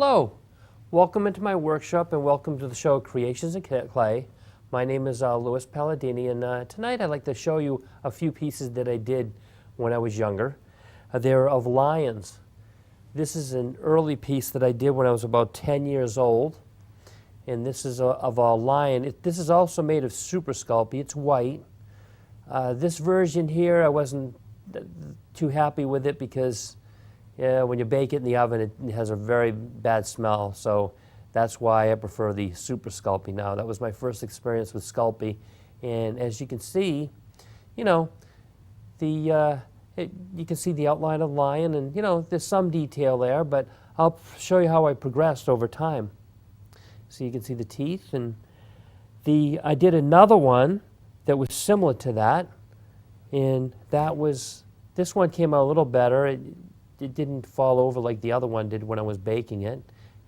Hello, welcome into my workshop and welcome to the show Creations in Clay. My name is Louis Palladini, and tonight I'd like to show you a few pieces that I did when I was younger. They're of lions. This is an early piece that I did when I was about 10 years old, and this is of a lion. This is also made of super sculpey. It's white. This version here, I wasn't too happy with it because when you bake it in the oven, it has a very bad smell. So that's why I prefer the super sculpey now. That was my first experience with sculpey. And as you can see, you know, you can see the outline of the lion, and you know, there's some detail there, but I'll show you how I progressed over time. So you can see the teeth, and I did another one that was similar to that, and this one came out a little better. It didn't fall over like the other one did when I was baking it.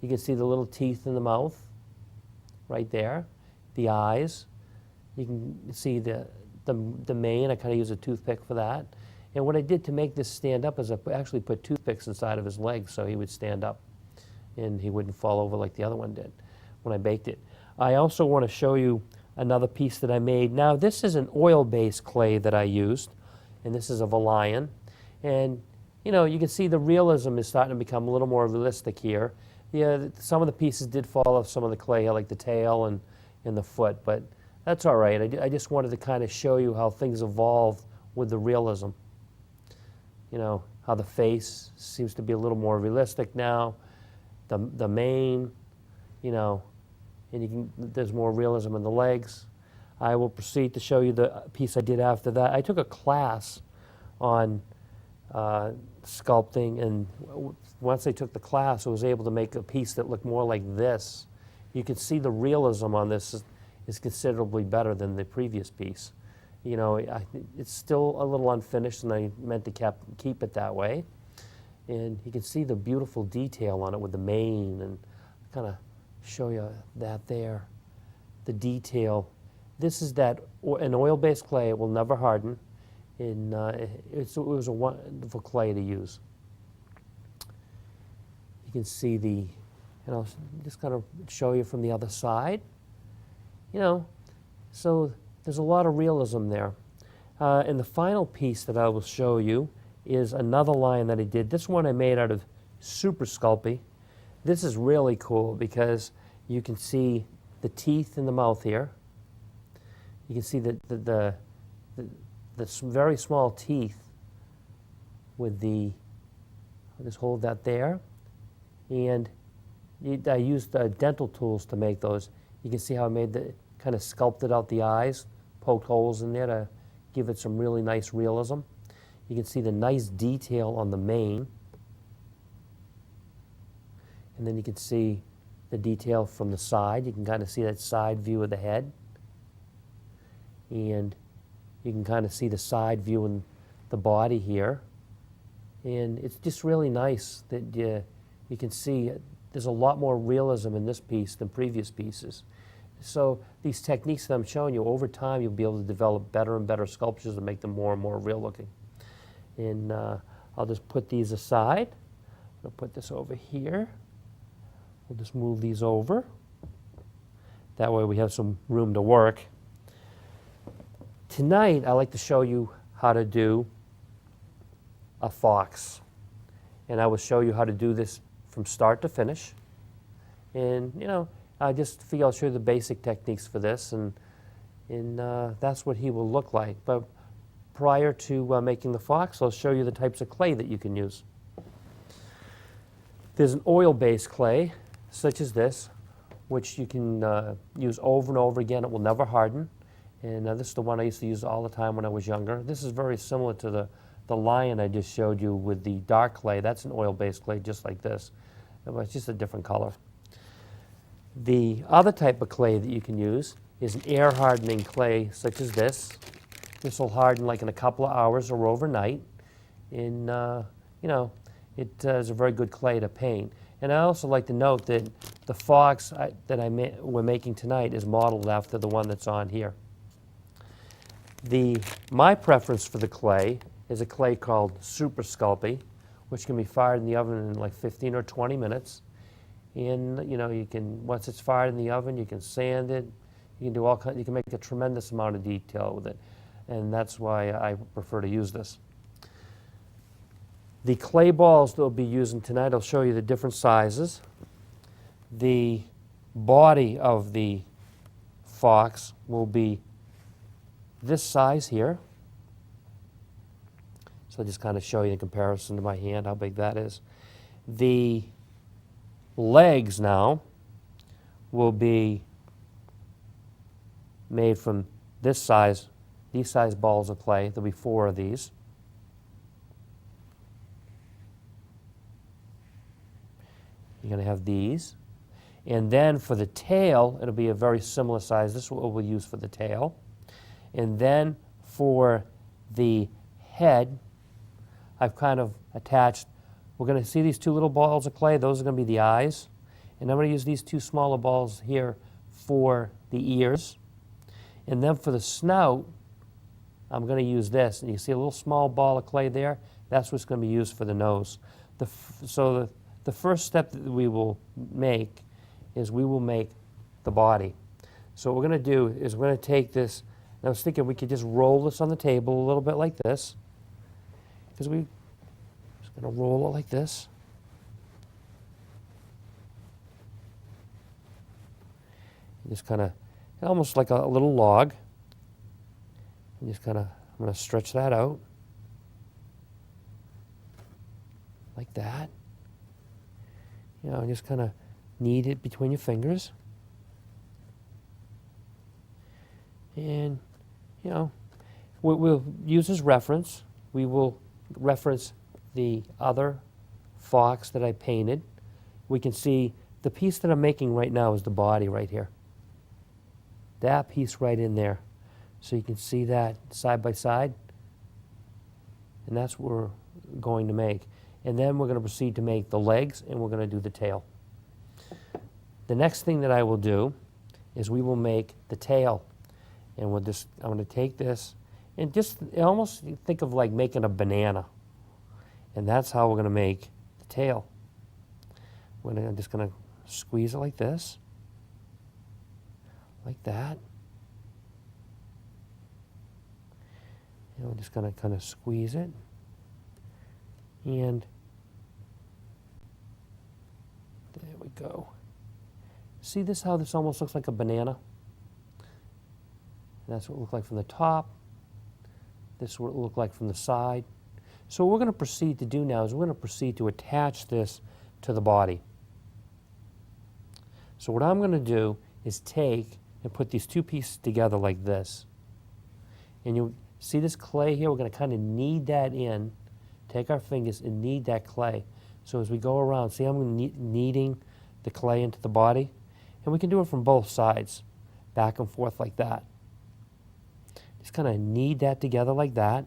You can see the little teeth in the mouth right there, the eyes. You can see the mane. I kind of used a toothpick for that. And what I did to make this stand up is I actually put toothpicks inside of his legs so he would stand up and he wouldn't fall over like the other one did when I baked it. I also want to show you another piece that I made. Now this is an oil-based clay that I used, and this is of a lion. And you know, you can see the realism is starting to become a little more realistic here. Yeah, some of the pieces did fall off some of the clay, like the tail and the foot, but that's all right. I just wanted to kind of show you how things evolve with the realism. You know, how the face seems to be a little more realistic now, the mane, you know, and there's more realism in the legs. I will proceed to show you the piece I did after that. I took a class on sculpting, and once I took the class, I was able to make a piece that looked more like this. You can see the realism on this is considerably better than the previous piece. You know, it's still a little unfinished, and I meant to keep it that way. And you can see the beautiful detail on it with the mane, and kind of show you that there. The detail. This is an oil-based clay. It will never harden. And it was a wonderful clay to use. You can see and I'll just kind of show you from the other side. You know, so there's a lot of realism there. And the final piece that I will show you is another lion that I did. This one I made out of super sculpey. This is really cool because you can see the teeth in the mouth here. You can see the very small teeth with I'll just hold that there. And I used dental tools to make those. You can see how I kind of sculpted out the eyes, poked holes in there to give it some really nice realism. You can see the nice detail on the mane. And then you can see the detail from the side. You can kind of see that side view of the head. And you can kind of see the side view in the body here. And it's just really nice that you can see there's a lot more realism in this piece than previous pieces. So these techniques that I'm showing you, over time you'll be able to develop better and better sculptures and make them more and more real looking. And I'll just put these aside. I'll put this over here. We'll just move these over. That way we have some room to work. Tonight, I'd like to show you how to do a fox. And I will show you how to do this from start to finish. And, you know, I just figure I'll show you the basic techniques for this, and that's what he will look like. But prior to making the fox, I'll show you the types of clay that you can use. There's an oil-based clay, such as this, which you can use over and over again. It will never harden. And this is the one I used to use all the time when I was younger. This is very similar to the lion I just showed you with the dark clay. That's an oil-based clay just like this. It's just a different color. The other type of clay that you can use is an air-hardening clay such as this. This will harden like in a couple of hours or overnight. And, you know, it is a very good clay to paint. And I also like to note that the fox that we're making tonight is modeled after the one that's on here. My preference for the clay is a clay called super sculpey, which can be fired in the oven in like 15 or 20 minutes. And you can, once it's fired in the oven, you can sand it. You can do all kinds, you can make a tremendous amount of detail with it. And that's why I prefer to use this. The clay balls that we'll be using tonight, I'll show you the different sizes. The body of the fox will be this size here. So I'll just kind of show you in comparison to my hand how big that is. The legs now will be made from this size, these size balls of clay. There'll be 4 of these. You're going to have these. And then for the tail, it'll be a very similar size. This is what we'll use for the tail. And then for the head, I've kind of attached, we're going to see these 2 little balls of clay. Those are going to be the eyes. And I'm going to use these 2 smaller balls here for the ears. And then for the snout, I'm going to use this. And you see a little small ball of clay there? That's what's going to be used for the nose. So the first step that we will make is we will make the body. So what we're going to do is we're going to take this, and I was thinking we could just roll this on the table a little bit like this, because we're just going to roll it like this. Just kind of, almost like a little log. And just kind of, I'm going to stretch that out like that. Just kind of knead it between your fingers. And, we'll use as reference. We will reference the other fox that I painted. We can see the piece that I'm making right now is the body right here. That piece right in there. So you can see that side by side. And that's what we're going to make. And then we're going to proceed to make the legs, and we're going to do the tail. The next thing that I will do is we will make the tail. And I'm going to take this and just almost think of like making a banana. And that's how we're going to make the tail. I'm just going to squeeze it like this, like that. We're just going to kind of squeeze it. And there we go. See this, how this almost looks like a banana? And that's what it looked like from the top. This is what it looked like from the side. So what we're going to proceed to do now is we're going to proceed to attach this to the body. So what I'm going to do is take and put these 2 pieces together like this. And you see this clay here? We're going to kind of knead that in. Take our fingers and knead that clay. So as we go around, see how I'm kneading the clay into the body? And we can do it from both sides, back and forth like that. Just kind of knead that together like that.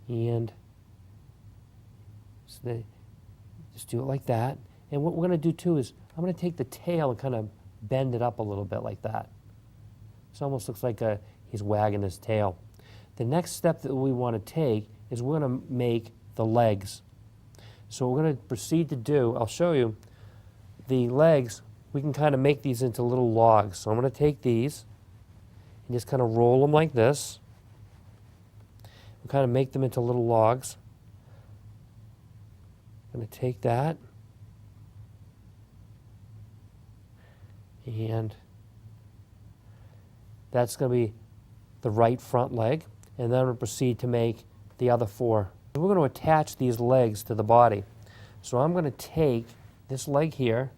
And so just do it like that. And what we're going to do too is I'm going to take the tail and kind of bend it up a little bit like that. It almost looks like he's wagging his tail. The next step that we want to take is we're going to make the legs. So we're going to proceed to do, I'll show you, the legs, we can kind of make these into little logs. So I'm going to take these and just kind of roll them like this. We'll kind of make them into little logs. I'm going to take that and that's going to be the right front leg. And then we'll proceed to make the other 4. We're going to attach these legs to the body. So I'm going to take this leg here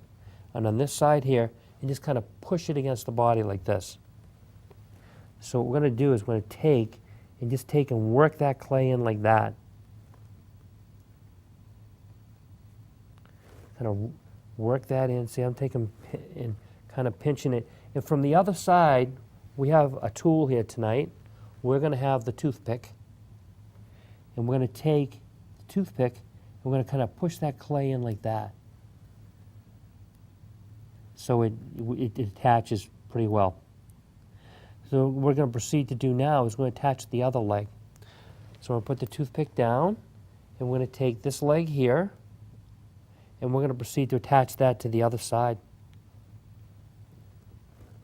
and on this side here and just kind of push it against the body like this. So what we're going to do is we're going to take and work that clay in like that. Kind of work that in. See, I'm taking and kind of pinching it. And from the other side, we have a tool here tonight. We're going to have the toothpick. And we're going to take the toothpick and we're going to kind of push that clay in like that. So it attaches pretty well. So what we're going to proceed to do now is we're going to attach the other leg. So we're going to put the toothpick down and we're going to take this leg here and we're going to proceed to attach that to the other side.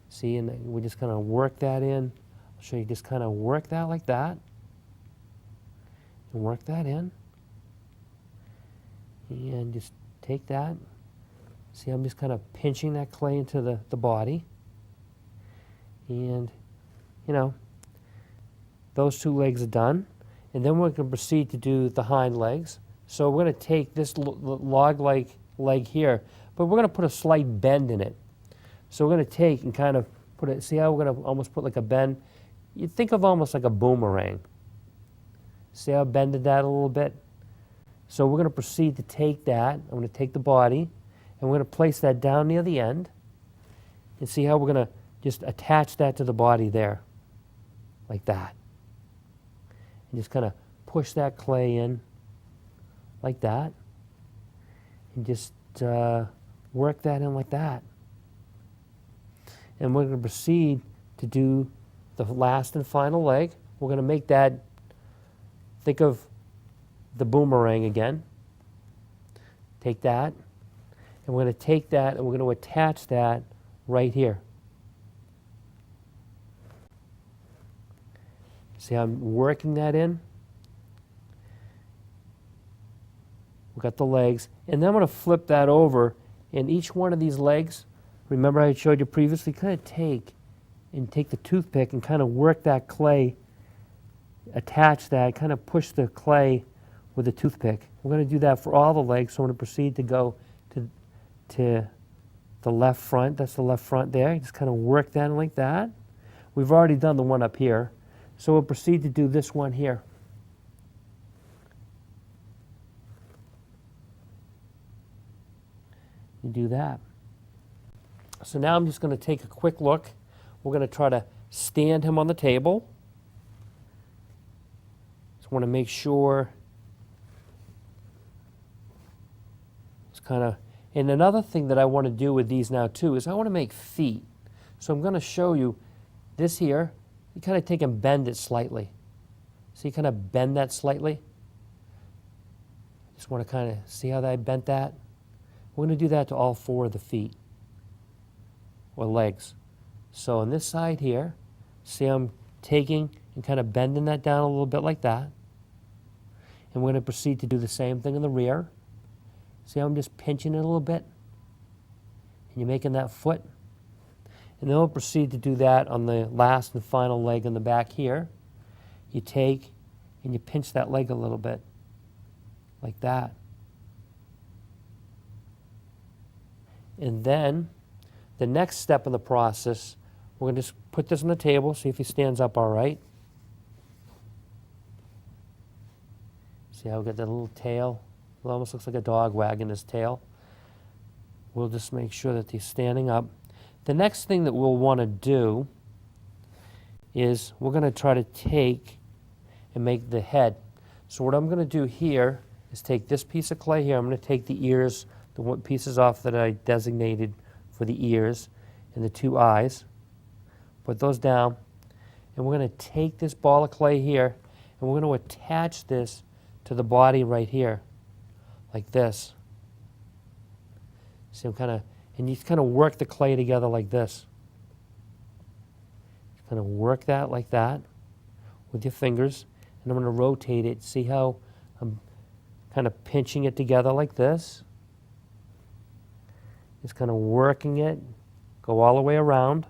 See, and we just kind of work that in. I'll show you, just kind of work that like that, and work that in, and just take that. See, I'm just kind of pinching that clay into the body, and you know, those two legs are done, and then we're going to proceed to do the hind legs. So we're going to take this log-like leg here, but we're going to put a slight bend in it. So we're going to take and kind of put it, see how we're going to almost put like a bend? You think of almost like a boomerang. See how I bended that a little bit? So we're going to proceed to take that. I'm going to take the body, and we're going to place that down near the end, and see how we're going to just attach that to the body there, like that. And just kind of push that clay in, like that, and just work that in like that. And we're going to proceed to do the last and final leg. We're going to make that, think of the boomerang again. Take that, and we're going to take that and we're going to attach that right here. See how I'm working that in? We've got the legs, and then I'm going to flip that over, and each one of these legs, remember I showed you previously, kind of take the toothpick and kind of work that clay, attach that, kind of push the clay with the toothpick. We're going to do that for all the legs, so I'm going to proceed to go to the left front. That's the left front there. Just kind of work that like that. We've already done the one up here, so we'll proceed to do this one here. You do that. So now I'm just going to take a quick look. We're going to try to stand him on the table. Just want to make sure it's kind of, and another thing that I want to do with these now too is I want to make feet. So I'm going to show you this here. You kind of take and bend it slightly. So you kind of bend that slightly. Just want to kind of see how I bent that. We're going to do that to all four of the feet or legs. So on this side here, see I'm taking and kind of bending that down a little bit like that. And we're going to proceed to do the same thing in the rear. See how I'm just pinching it a little bit? And you're making that foot. And then we'll proceed to do that on the last and final leg in the back here. You take and you pinch that leg a little bit, like that. And then the next step in the process, we're going to just put this on the table, see if he stands up all right. See how we got that little tail? It almost looks like a dog wagging his tail. We'll just make sure that he's standing up. The next thing that we'll want to do is we're going to try to take and make the head. So what I'm going to do here is take this piece of clay here. I'm going to take the ears, the pieces off that I designated for the ears and the two eyes. Put those down. And we're going to take this ball of clay here and we're going to attach this to the body right here, like this. See, I'm kind of, and you kind of work the clay together like this. Kind of work that like that with your fingers, and I'm going to rotate it. See how I'm kind of pinching it together like this? Just kind of working it, go all the way around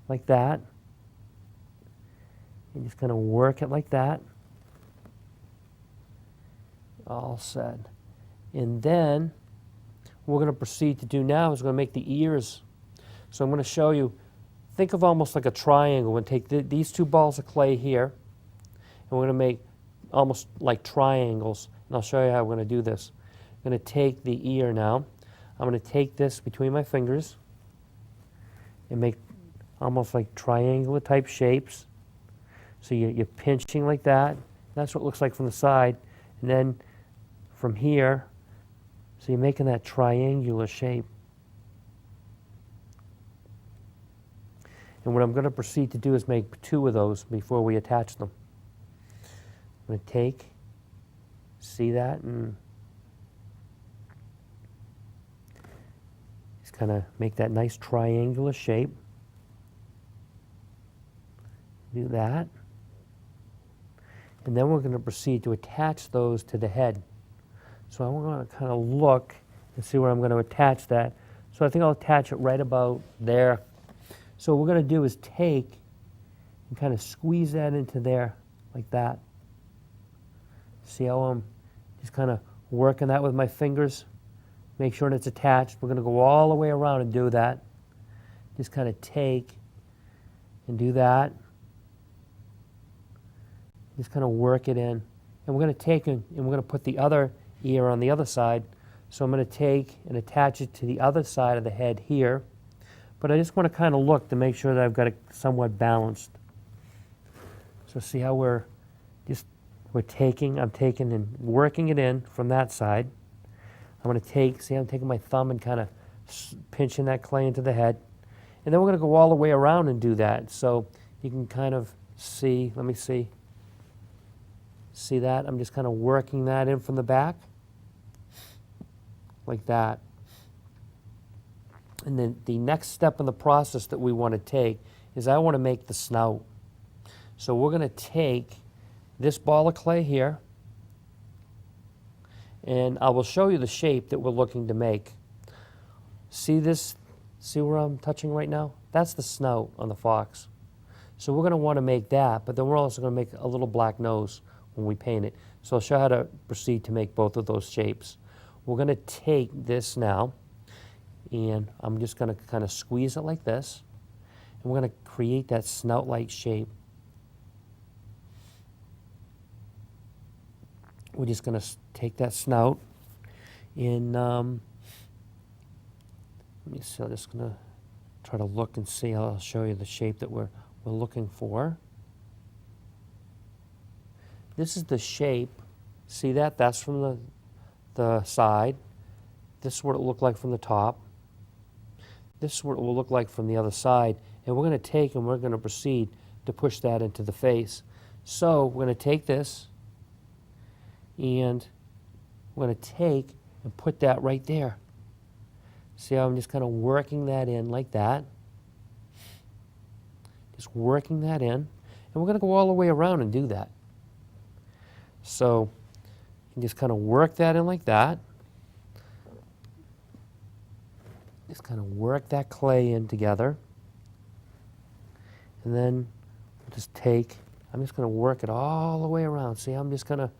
like that. And just kind of work it like that. All set. And then what we're going to proceed to do now is we're going to make the ears. So I'm going to show you, think of almost like a triangle. We're going to take these two balls of clay here, and we're going to make almost like triangles. And I'll show you how we're going to do this. I'm going to take the ear now. I'm going to take this between my fingers and make almost like triangular type shapes. So you're pinching like that. That's what it looks like from the side. And then from here, so you're making that triangular shape. And what I'm going to proceed to do is make two of those before we attach them. I'm going to take, see that, and Just kind of make that nice triangular shape. Do that. And then we're going to proceed to attach those to the head. So I'm going to kind of look and see where I'm going to attach that. So I think I'll attach it right about there. So what we're going to do is take and kind of squeeze that into there like that. See how I'm just kind of working that with my fingers? Make sure that it's attached. We're going to go all the way around and do that. Just kind of take and do that. Just kind of work it in. And we're going to take and we're going to put the other ear on the other side. So I'm going to take and attach it to the other side of the head here. But I just want to kind of look to make sure that I've got it somewhat balanced. So see how I'm taking and working it in from that side. I'm going to I'm taking my thumb and kind of pinching that clay into the head. And then we're going to go all the way around and do that. So you can kind of see, let me see. See that? I'm just kind of working that in from the back. Like that. And then the next step in the process that we want to take is I want to make the snout. So we're going to take this ball of clay here, and I will show you the shape that we're looking to make. See this? See where I'm touching right now? That's the snout on the fox. So we're going to want to make that, but then we're also going to make a little black nose when we paint it. So I'll show you how to proceed to make both of those shapes. We're going to take this now, and I'm just going to kind of squeeze it like this, and we're going to create that snout-like shape. We're just going to take that snout and let me see, I'm just going to try to look and see. I'll show you the shape that we're looking for. This is the shape. See that? That's from the side. This is what it will look like from the top. This is what it will look like from the other side. And we're going to take and we're going to proceed to push that into the face. So we're going to take this and we're going to take and put that right there. See how I'm just kind of working that in like that. Just working that in. And we're going to go all the way around and do that. So you can just kind of work that in like that. Just kind of work that clay in together. And then we'll just take, I'm just going to work it all the way around. See how I'm just kind of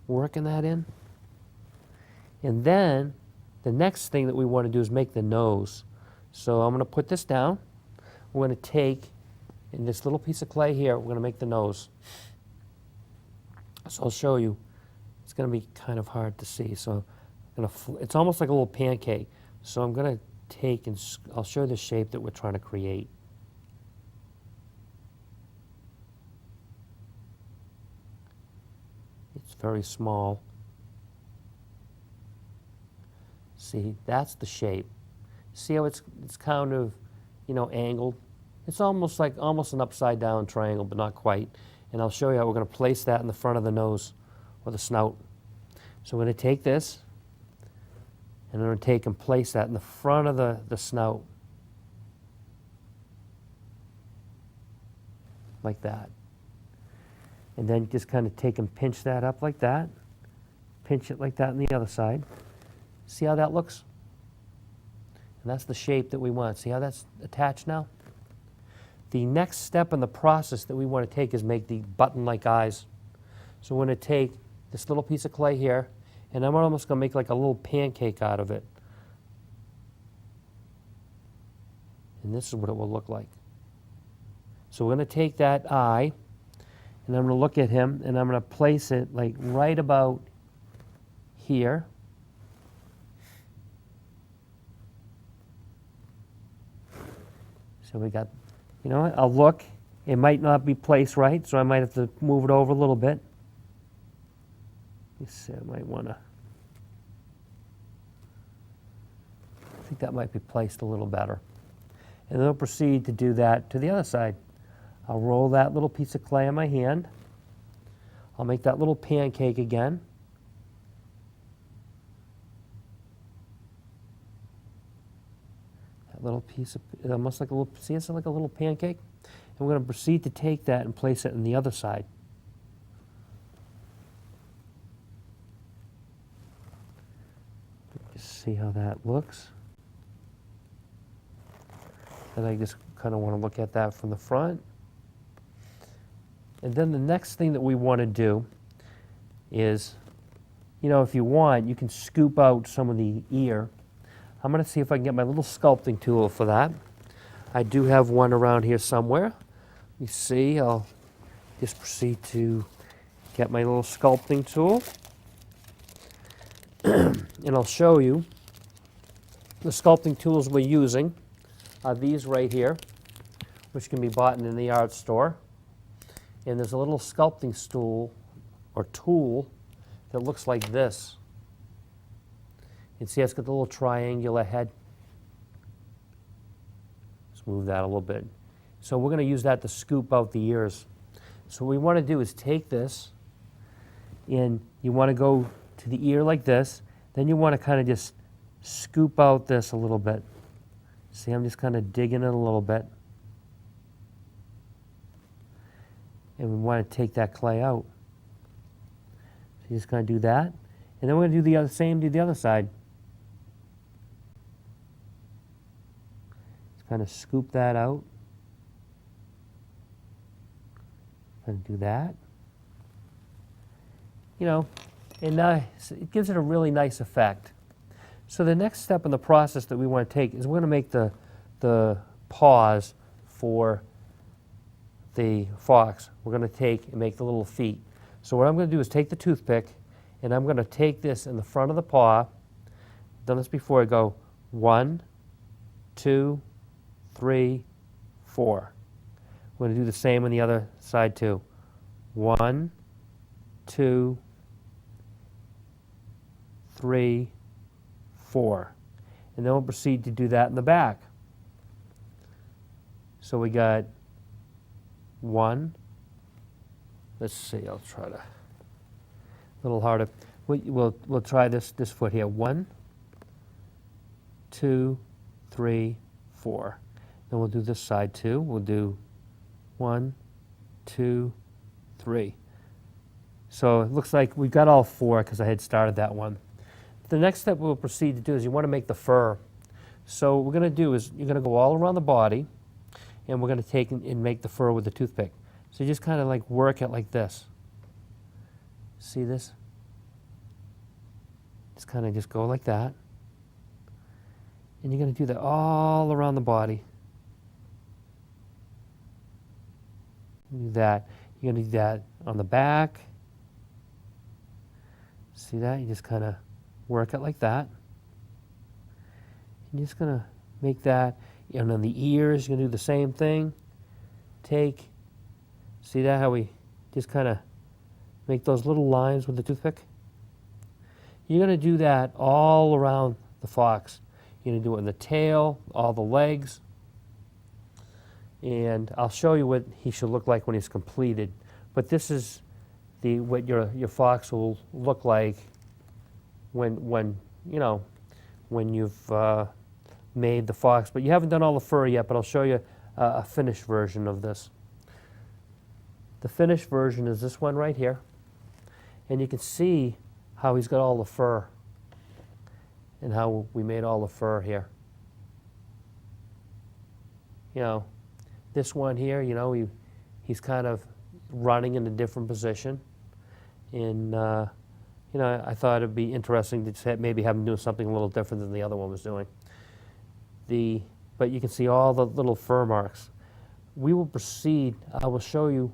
working that in? And then the next thing that we want to do is make the nose. So I'm going to put this down. We're going to take, in this little piece of clay here, we're going to make the nose. So I'll show you. It's going to be kind of hard to see. So I'm going to it's almost like a little pancake. So I'm going to take and I'll show you the shape that we're trying to create. It's very small. See, that's the shape. See how it's kind of, angled? It's almost an upside down triangle, but not quite. And I'll show you how we're going to place that in the front of the nose or the snout. So we're going to take this, and I'm going to take and place that in the front of the snout. Like that. And then just kind of take and pinch that up like that. Pinch it like that on the other side. See how that looks? And that's the shape that we want. See how that's attached now? The next step in the process that we want to take is make the button-like eyes. So we're going to take this little piece of clay here, and I'm almost going to make like a little pancake out of it. And this is what it will look like. So we're going to take that eye, and I'm going to look at him, and I'm going to place it like right about here. So we got, I'll look. It might not be placed right, so I might have to move it over a little bit. Let's see, I might want to. I think that might be placed a little better. And then I'll proceed to do that to the other side. I'll roll that little piece of clay in my hand. I'll make that little pancake again. a little piece of, almost like a little, see, it's like a little pancake. And we're going to proceed to take that and place it on the other side. Just see how that looks. And I just kind of want to look at that from the front. And then the next thing that we want to do is, you know, if you want, you can scoop out some of the ear. I'm going to see if I can get my little sculpting tool for that. I do have one around here somewhere. You see, I'll just proceed to get my little sculpting tool. And I'll show you the sculpting tools we're using are these right here, which can be bought in the art store. And there's a little sculpting stool or tool that looks like this. You see it's got the little triangular head. Let's move that a little bit. So we're going to use that to scoop out the ears. So what we want to do is take this, and you want to go to the ear like this. Then you want to kind of just scoop out this a little bit. See, I'm just kind of digging it a little bit. And we want to take that clay out. So you're just going to do that. And then we're going to do the other, same to the other side. Just kind of scoop that out. And do that. You know, and it gives it a really nice effect. So the next step in the process that we want to take is we're going to make the paws for the fox. We're going to take and make the little feet. So what I'm going to do is take the toothpick, and I'm going to take this in the front of the paw. I've done this before. I go 1, 2, 3, 4. We're going to do the same on the other side too. 1, 2, 3, 4. And then we'll proceed to do that in the back. So we got 1. Let's see, I'll try to, a little harder. We'll try this foot here. 1, 2, 3, 4. Then we'll do this side too. We'll do 1, 2, 3. So it looks like we've got all 4 because I had started that one. The next step we'll proceed to do is you want to make the fur. So what we're going to do is you're going to go all around the body, and we're going to take and make the fur with the toothpick. So you just kind of like work it like this. See this? Just kind of just go like that. And you're going to do that all around the body. Do that. You're going to do that on the back. See that? You just kind of work it like that. You're just going to make that. And on the ears, you're going to do the same thing. Take, see that? How we just kind of make those little lines with the toothpick? You're going to do that all around the fox. You're going to do it in the tail, all the legs. And I'll show you what he should look like when he's completed. But this is what your fox will look like when you've made the fox. But you haven't done all the fur yet, but I'll show you a finished version of this. The finished version is this one right here. And you can see how he's got all the fur and how we made all the fur here. You know, this one here, you know, he's kind of running in a different position. And, you know, I thought it'd be interesting to maybe have him do something a little different than the other one was doing. But you can see all the little fur marks. We will proceed, I will show you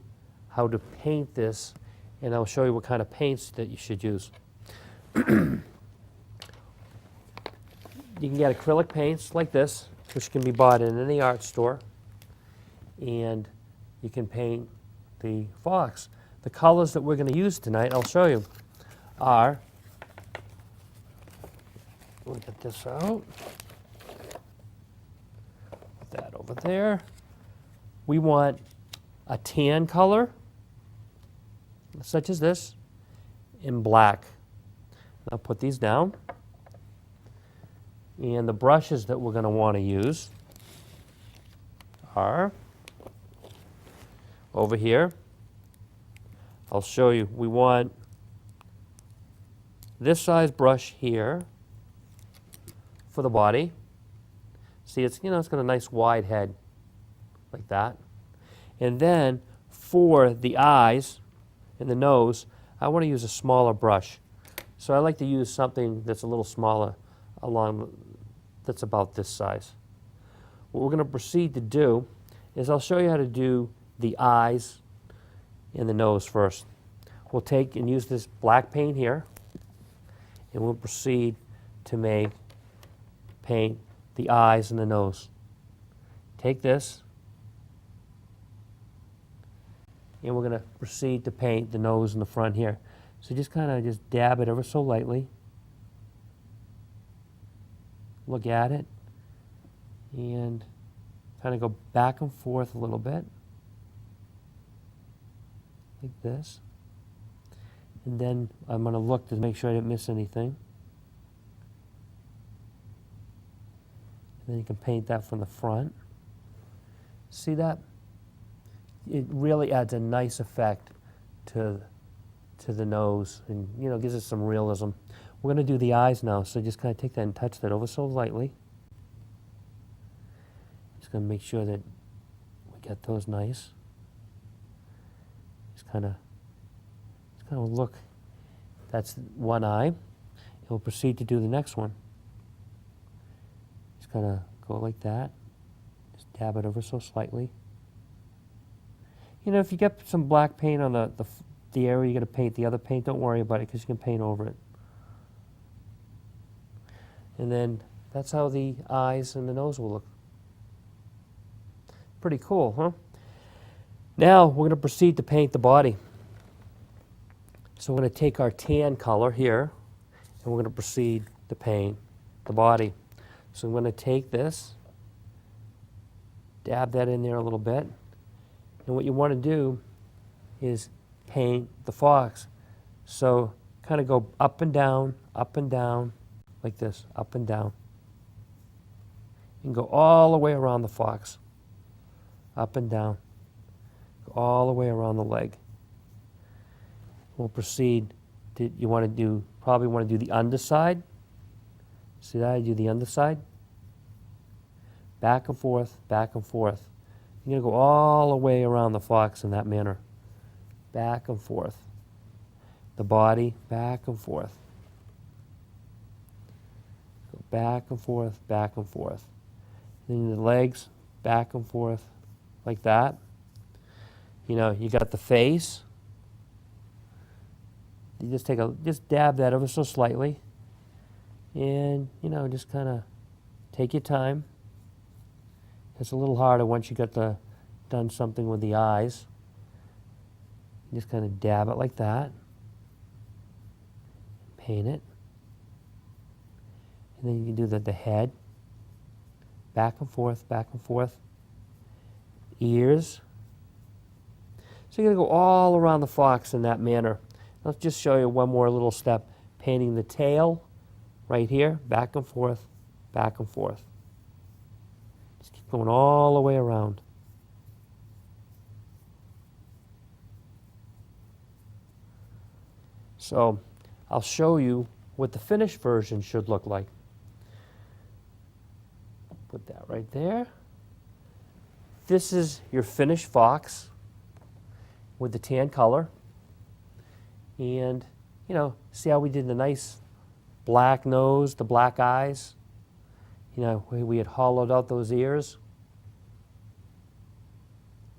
how to paint this, and I'll show you what kind of paints that you should use. You can get acrylic paints like this, which can be bought in any art store, and you can paint the fox. The colors that we're going to use tonight, I'll show you, are, we'll get this out, put that over there. We want a tan color, such as this, in black. I'll put these down. And the brushes that we're going to want to use are over here. I'll show you. We want this size brush here for the body. See, it's got a nice wide head like that. And then for the eyes and the nose, I want to use a smaller brush. So I like to use something that's a little smaller, that's about this size. What we're going to proceed to do is I'll show you how to do the eyes and the nose first. We'll take and use this black paint here, and we'll proceed to paint the eyes and the nose. Take this, and we're going to proceed to paint the nose in the front here. So just kind of just dab it ever so lightly. Look at it, and kind of go back and forth a little bit, like this. And then I'm going to look to make sure I didn't miss anything. And then you can paint that from the front. See that? It really adds a nice effect to the nose, and gives it some realism. We're going to do the eyes now, so just kind of take that and touch that over so lightly. Just going to make sure that we get those nice. Just kind of look. That's one eye. And we'll proceed to do the next one. Just kind of go like that. Just dab it over so slightly. If you get some black paint on the area you're going to paint the other paint, don't worry about it because you can paint over it. And then that's how the eyes and the nose will look. Pretty cool, huh? Now we're going to proceed to paint the body. So we're going to take our tan color here, and we're going to proceed to paint the body. So I'm going to take this, dab that in there a little bit, and what you want to do is paint the fox. So kind of go up and down, like this, up and down. You can go all the way around the fox, up and down, go all the way around the leg. We'll proceed to, probably want to do the underside. See that? I do the underside. Back and forth, back and forth. You're going to go all the way around the fox in that manner. Back and forth. The body, back and forth. Go back and forth, back and forth. Then the legs, back and forth, like that. You got the face. You just dab that ever so slightly. And, just kind of take your time. It's a little harder once you got done something with the eyes. You just kind of dab it like that. Paint it. And then you can do the head. Back and forth, back and forth. Ears. So you're going to go all around the fox in that manner. Let's just show you one more little step. Painting the tail right here, back and forth, back and forth. Just keep going all the way around. So I'll show you what the finished version should look like. Put that right there. This is your finished fox with the tan color. And, see how we did the nice black nose, the black eyes? We had hollowed out those ears.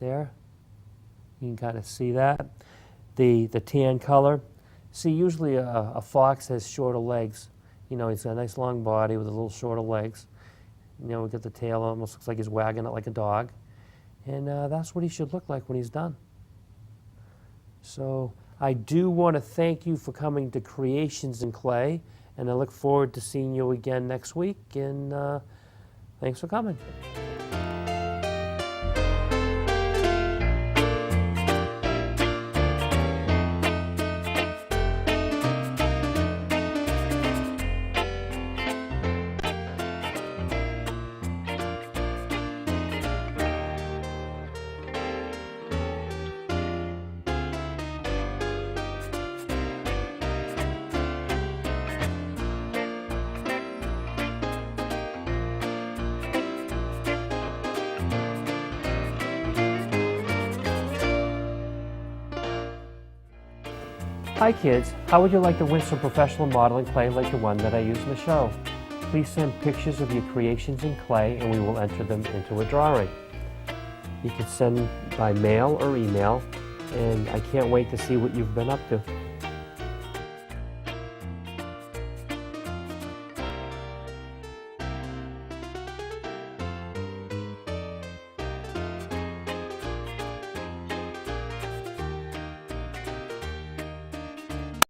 There. You can kind of see that. The tan color. See, usually a fox has shorter legs. He's got a nice long body with a little shorter legs. We get the tail, almost looks like he's wagging it like a dog. And that's what he should look like when he's done. So I do want to thank you for coming to Creations in Clay, and I look forward to seeing you again next week, and thanks for coming. Hi kids, how would you like to win some professional modeling clay like the one that I used in the show? Please send pictures of your creations in clay and we will enter them into a drawing. You can send by mail or email, and I can't wait to see what you've been up to.